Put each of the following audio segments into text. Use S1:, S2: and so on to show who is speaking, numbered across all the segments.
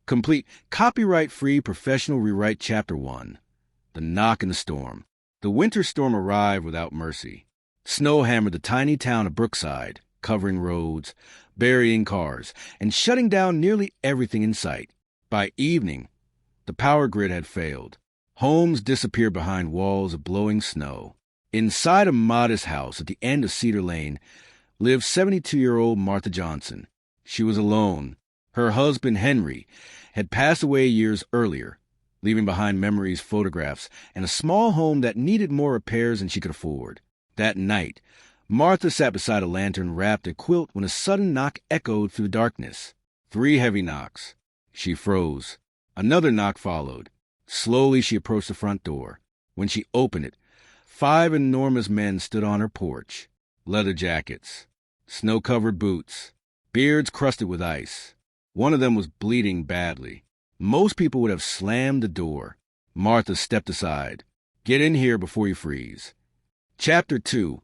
S1: Complete copyright-free professional rewrite Chapter 1. The Knock and the Storm. The winter storm arrived without mercy. Snow hammered the tiny town of Brookside, covering roads, burying cars, and shutting down nearly everything in sight. By evening, the power grid had failed. Homes disappeared behind walls of blowing snow. Inside a modest house at the end of Cedar Lane lived 72-year-old Martha Johnson. She was alone. Her husband, Henry, had passed away years earlier, leaving behind memories, photographs, and a small home that needed more repairs than she could afford. That night, Martha sat beside a lantern wrapped in a quilt when a sudden knock echoed through the darkness. 3 heavy knocks. She froze. Another knock followed. Slowly she approached the front door. When she opened it, 5 enormous men stood on her porch. Leather jackets, snow-covered boots, beards crusted with ice. One of them was bleeding badly. Most people would have slammed the door. Martha stepped aside. "Get in here before you freeze." Chapter 2.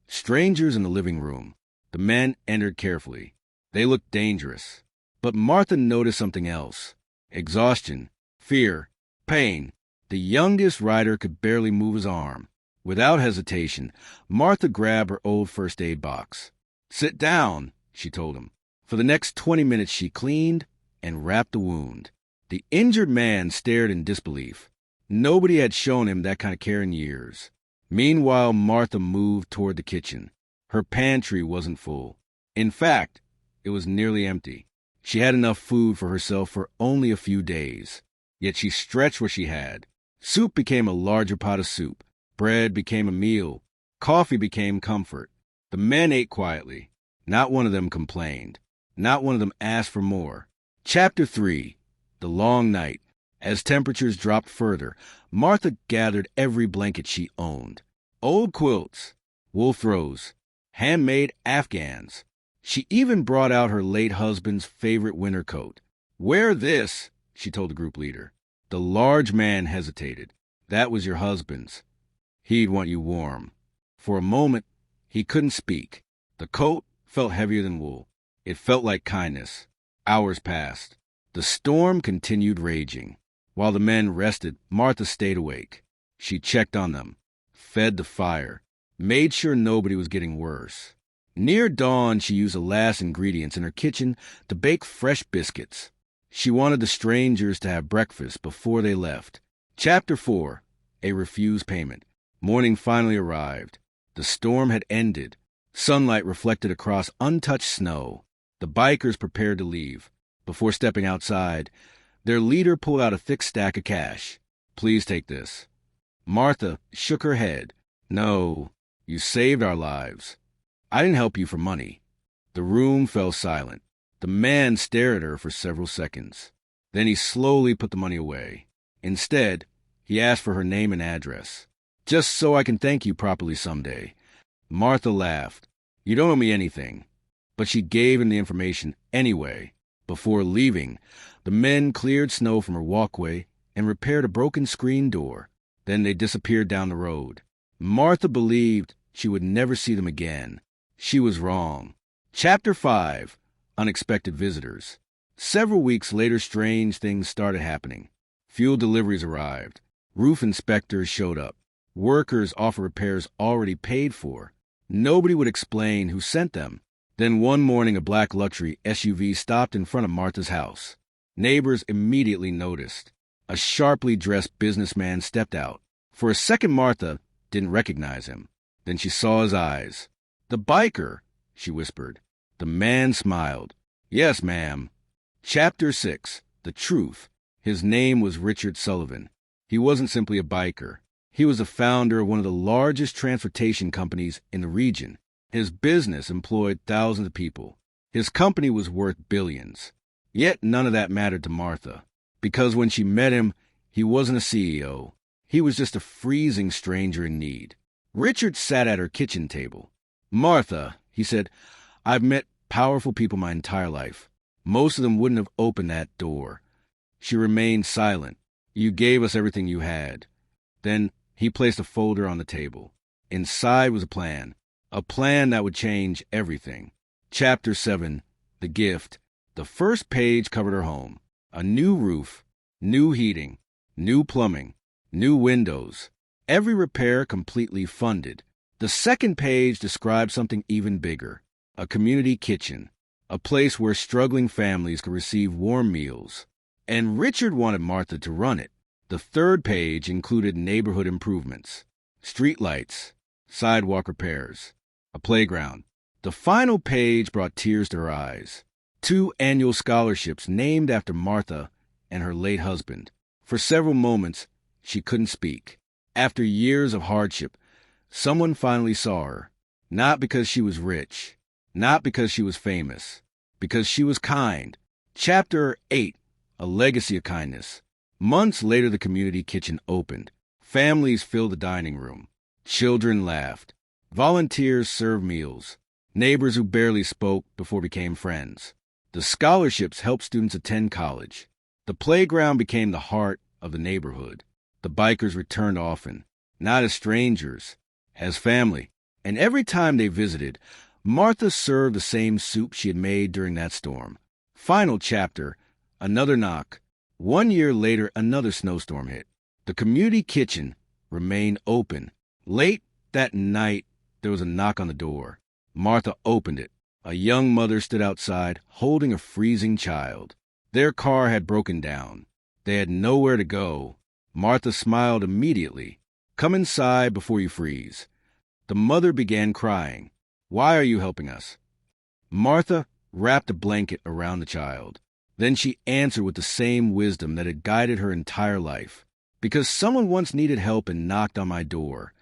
S1: Strangers in the living room. The men entered carefully. They looked dangerous. But Martha noticed something else. Exhaustion, fear, pain. The youngest rider could barely move his arm. Without hesitation, Martha grabbed her old first aid box. "Sit down," she told him. For the next 20 minutes she cleaned and wrapped the wound. The injured man stared in disbelief. Nobody had shown him that kind of care in years. Meanwhile, Martha moved toward the kitchen. Her pantry wasn't full. In fact, it was nearly empty. She had enough food for herself for only a few days. Yet she stretched what she had. Soup became a larger pot of soup. Bread became a meal. Coffee became comfort. The men ate quietly. Not one of them complained. Not one of them asked for more. Chapter 3. The Long Night. As temperatures dropped further, Martha gathered every blanket she owned. Old quilts, wool throws, handmade Afghans. She even brought out her late husband's favorite winter coat. "Wear this," she told the group leader. The large man hesitated. "That was your husband's. He'd want you warm." For a moment, he couldn't speak. The coat felt heavier than wool. It felt like kindness. Hours passed. The storm continued raging. While the men rested, Martha stayed awake. She checked on them, fed the fire, made sure nobody was getting worse. Near dawn, she used the last ingredients in her kitchen to bake fresh biscuits. She wanted the strangers to have breakfast before they left. Chapter 4. A refused payment. Morning finally arrived. The storm had ended. Sunlight reflected across untouched snow. The bikers prepared to leave. Before stepping outside, their leader pulled out a thick stack of cash. "Please take this." Martha shook her head. "No, you saved our lives. I didn't help you for money." The room fell silent. The man stared at her for several seconds. Then he slowly put the money away. Instead, he asked for her name and address. "Just so I can thank you properly someday." Martha laughed. "You don't owe me anything." But she gave him the information anyway. Before leaving, the men cleared snow from her walkway and repaired a broken screen door. Then they disappeared down the road. Martha believed she would never see them again. She was wrong. Chapter 5. Unexpected Visitors. Several weeks later, strange things started happening. Fuel deliveries arrived. Roof inspectors showed up. Workers offered repairs already paid for. Nobody would explain who sent them. Then one morning, a black luxury SUV stopped in front of Martha's house. Neighbors immediately noticed. A sharply dressed businessman stepped out. For a second, Martha didn't recognize him. Then she saw his eyes. "The biker," she whispered. The man smiled. "Yes, ma'am." Chapter 6. The Truth. His name was Richard Sullivan. He wasn't simply a biker. He was the founder of one of the largest transportation companies in the region. His business employed thousands of people. His company was worth billions. Yet none of that mattered to Martha, because when she met him, he wasn't a CEO. He was just a freezing stranger in need. Richard sat at her kitchen table. "Martha," he said, "I've met powerful people my entire life. Most of them wouldn't have opened that door." She remained silent. "You gave us everything you had." Then he placed a folder on the table. Inside was a plan that would change everything. Chapter 7. The Gift. The first page covered her home. A new roof, new heating, new plumbing, new windows. Every repair completely funded. The second page described something even bigger. A community kitchen. A place where struggling families could receive warm meals. And Richard wanted Martha to run it. The third page included neighborhood improvements. Street lights, sidewalk repairs, a playground. The final page brought tears to her eyes. 2 annual scholarships named after Martha and her late husband. For several moments, she couldn't speak. After years of hardship, someone finally saw her. Not because she was rich, not because she was famous, because she was kind. Chapter 8, A Legacy of Kindness. Months later, the community kitchen opened. Families filled the dining room. Children laughed. Volunteers served meals. Neighbors who barely spoke before became friends. The scholarships helped students attend college. The playground became the heart of the neighborhood. The bikers returned often, not as strangers, as family. And every time they visited, Martha served the same soup she had made during that storm. Final chapter, another knock. 1 year later, another snowstorm hit. The community kitchen remained open. Late that night, there was a knock on the door. Martha opened it. A young mother stood outside, holding a freezing child. Their car had broken down. They had nowhere to go. Martha smiled immediately. "Come inside before you freeze." The mother began crying. "Why are you helping us?" Martha wrapped a blanket around the child. Then she answered with the same wisdom that had guided her entire life. "Because someone once needed help and knocked on my door."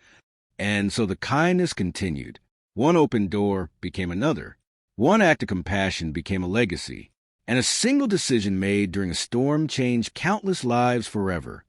S1: And so the kindness continued. One open door became another. One act of compassion became a legacy. And a single decision made during a storm changed countless lives forever.